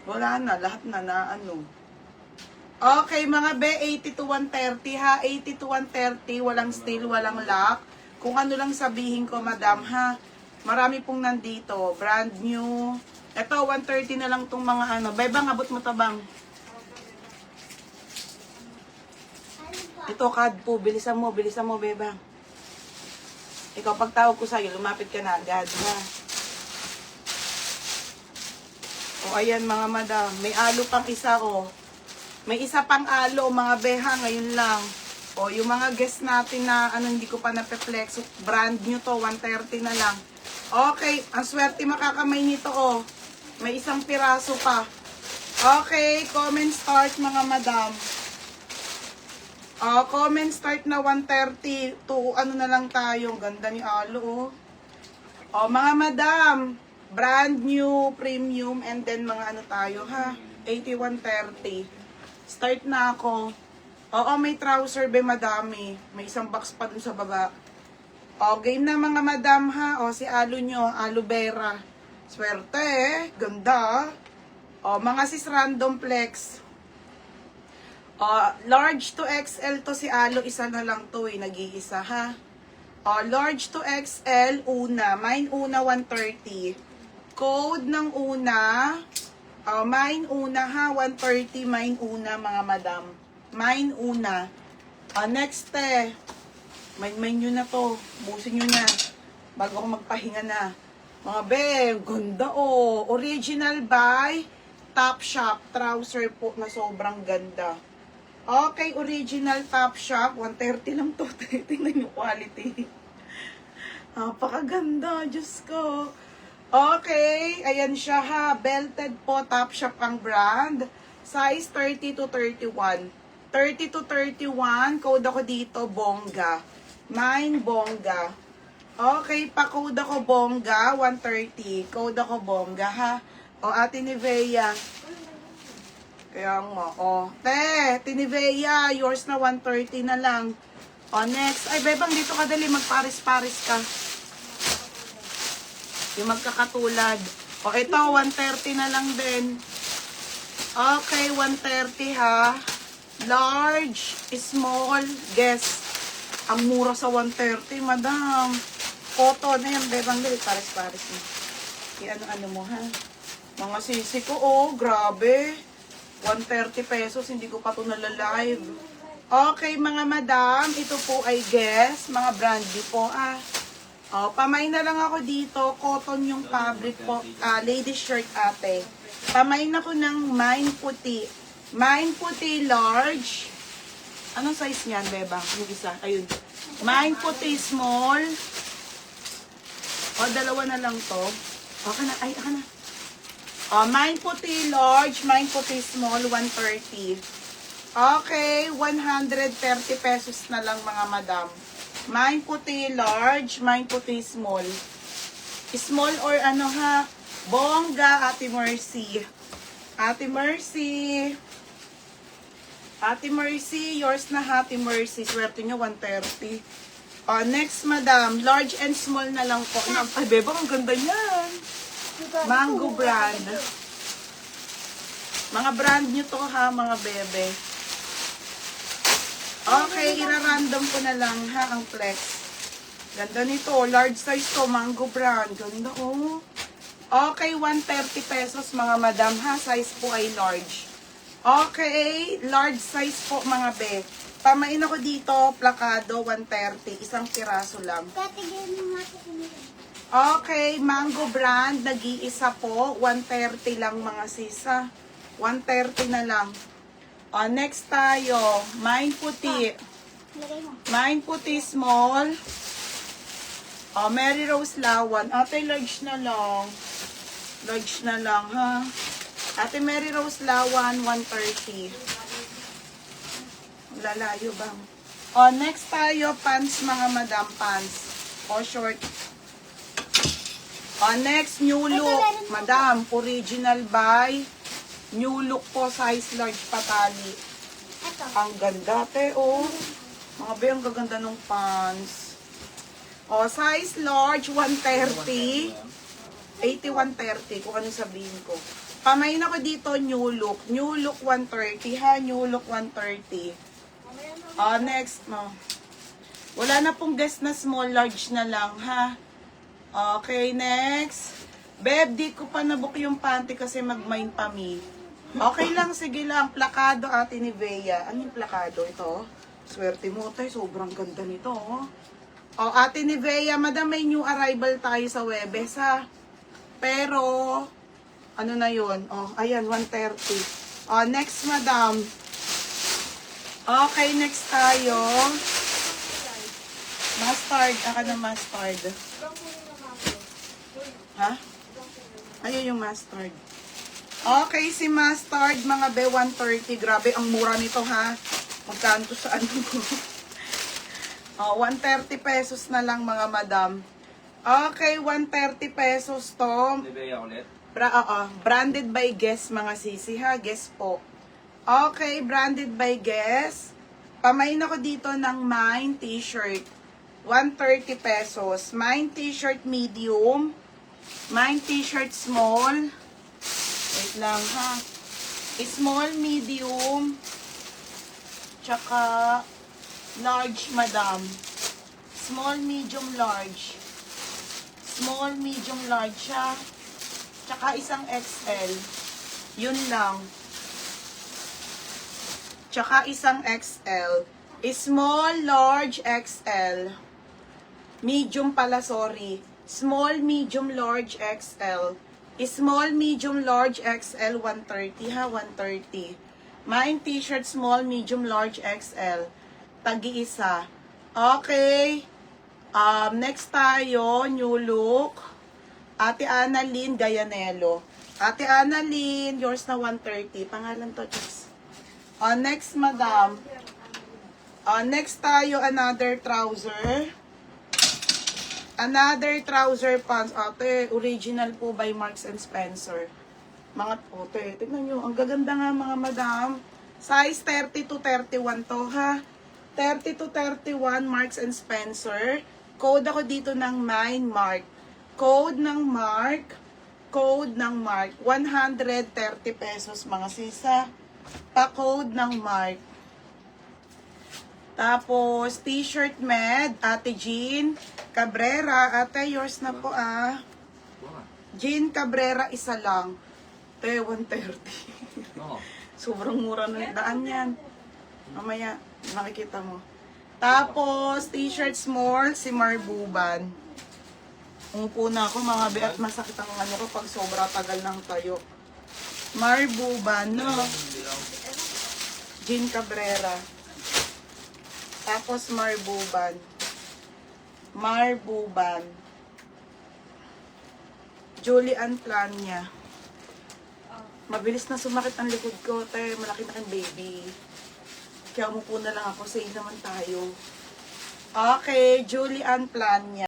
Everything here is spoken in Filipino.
Wala na, lahat na ano. Okay, mga be, 80 to 130 ha. 80 to 130, walang steel, walang lock. Kung ano lang sabihin ko, madam ha. Marami pong nandito. Brand new. Ito, 130 na lang tong mga ano. Bebang, abot mo tabang. Ito, card po. Bilisan mo, bebang. Ikaw, pag tawag ko sa'yo, lumapit ka na agad ha. O, ayan mga madam. May alo pang isa, o. May isa pang alo, mga beha, ngayon lang. O, yung mga guests natin na, ano, hindi ko pa nape-flex. Brand new to, 130 na lang. Okay, ang swerte makakamay nito, o. May isang piraso pa. Okay, comment start, mga madam. Comment start na 130 to, ano na lang tayo. Ganda ni alo, o. O, mga madam, brand new, premium, and then mga ano tayo, ha? 8130. Start na ako. Oo, may trouser be, madami. May isang box pa dun sa baba. O, game na mga madam ha. O, si alo nyo, aloe vera. Swerte eh. Ganda. O, mga sis random flex. O, large to XL to si alo. Isa na lang to eh. Nag-iisa ha. O, large to XL, una. Mine una, 130. Code ng una. Mine una ha, 130, mine una mga madam. Mine una. Next mine nyo na to. Busin nyo na. Bago ako magpahinga na. Mga be, ganda oh. Original by Topshop. Trouser po na sobrang ganda. Okay, original Topshop. 130 lang to. Tingnan yung quality. Napakaganda, Diyos ko. Okay, ayan siya ha. Belted po, Topshop ang brand. Size 30 to 31. 30 to 31, code ako dito, bongga. Mine, bongga. Okay, pa-code ako bongga, 130. Code ako bongga ha. O, ate Nivea. Kaya nga, o. Tinivea, yours na 130 na lang. O, next. Ay, bebang, dito ka dali, magparis-paris ka. Yung magkakatulad. O, ito, 130 na lang din. Okay, 130 ha. Large, small, guess. Ang mura sa 130, madam. Cotton na yan, bebang dali. Paris-paris mo. Ano mo ha. Mga sisi ko, oh, grabe. 130 pesos, hindi ko pa ito nalalive. Okay, mga madam, ito po ay guess. Mga brand new po, pamay na lang ako dito. Cotton yung fabric po. Ladies shirt ate. Pamay na ko ng mine puti. Mine puti large. Anong size niyan, beba? Yung isa. Ayun. Mine puti small. O, dalawa na lang to. Aka na. Ay, aka na. Mine puti large. Mine puti small. 130. Okay. 130 pesos na lang mga madam. Mine puti large, mine puti small. Small or ano ha? Bongga, Ate Mercy. Ate Mercy. Ate Mercy, yours na Ate Mercy. Swerte nyo, 130. Next, madam. Large and small na lang po. Ay, beba, ang ganda niyan. Mango brand. Mga brand nyo to ha, mga bebe. Okay, ira-random ko na lang ha, ang flex. Ganda nito, large size to, mango brand. Ganda oh. Okay, 130 pesos mga madam ha, size po ay large. Okay, large size po mga be. Pamain ako dito, plakado, 130, isang piraso lang. Okay, mango brand, nag-iisa po, 130 lang mga sisa. 130 na lang. Next tayo, mine puti. Mine puti small. Mary Rose Lawan. Ate, large na lang. Large na lang, ha? Ate Mary Rose Lawan, 130. Lalayo bang? Next tayo, pants mga madam, pants. Short. Next, new look. Madam, original by New Look po, size large patali. Ang ganda, te, oh. Mga be, ang gaganda ng pants. Size large, 130. 8130, kung ano sabihin ko. Pamain ako dito, new look. New look 130 ha, new look 130. Next mo. Wala na pong guest na small, large na lang ha. Okay, next. Beb, di ko pa nabook yung panty kasi mag-mine pa me. Okay lang, sige lang. Plakado ate ni Bea. Ano yung plakado? Ito. Swerte mo tayo, sobrang ganda nito. Ate ni Bea, madam, may new arrival tayo sa Webes ha. Pero, ano na yun? Ayan, 130. Next, madam. Okay, next tayo. Mustard. Aka na mustard. Ha? Ayun yung mustard. Okay, si mustard, mga be, 130. Grabe, ang mura nito ha. Magkano to sa ano ko? 130 pesos na lang mga madam. Okay, 130 pesos to. Branded by Guess mga sisi ha. Guess po. Okay, branded by Guess. Pamain ako dito ng Mine t-shirt. 130 pesos. Mine t-shirt medium. Mine t-shirt small. Wait lang ha. Small, medium. Tsaka large, madam. Small, medium, large. Small, medium, large ha. Tsaka isang XL. Yun lang. Tsaka isang XL. Small, large, XL. Medium pala, sorry. Small, medium, large, XL. Small, medium, large, XL, 130 ha, 130. Mine t-shirt, small, medium, large, XL. Tagi-isa. Okay. Next tayo, new look. Ate Annalyn Gayanelo. Ate Annalyn, yours na 130. Pangalan to, Chis. Next, madam. Next tayo, another trouser. Another trouser pants. Ate, original po by Marks and Spencer. Mga pote, tignan nyo. Ang gaganda nga mga madam. Size 30 to 31 to ha. 30 to 31 Marks and Spencer. Code ako dito ng Mine Mark. Code ng Mark. Code ng Mark. 130 pesos mga sisa. Pa-code ng Mark. Tapos, t-shirt med, Ate Jean Cabrera. Ate, yours na po ah. Jean Cabrera, isa lang. Te, 130. No. Sobrang mura na daan yan. Mamaya, makikita mo. Tapos, t-shirt small, si Marbuban. Umupo na ako mga be at masakit ang ano ko pag sobra tagal ng tayo. Marbuban, no? Jean Cabrera. Tapos Marbuban. Marbuban. Julian Plania. Mabilis na sumakit ang likod ko, te. Malaki na kang baby. Kaya umupo na lang ako. Save naman tayo. Okay, Julian Plania.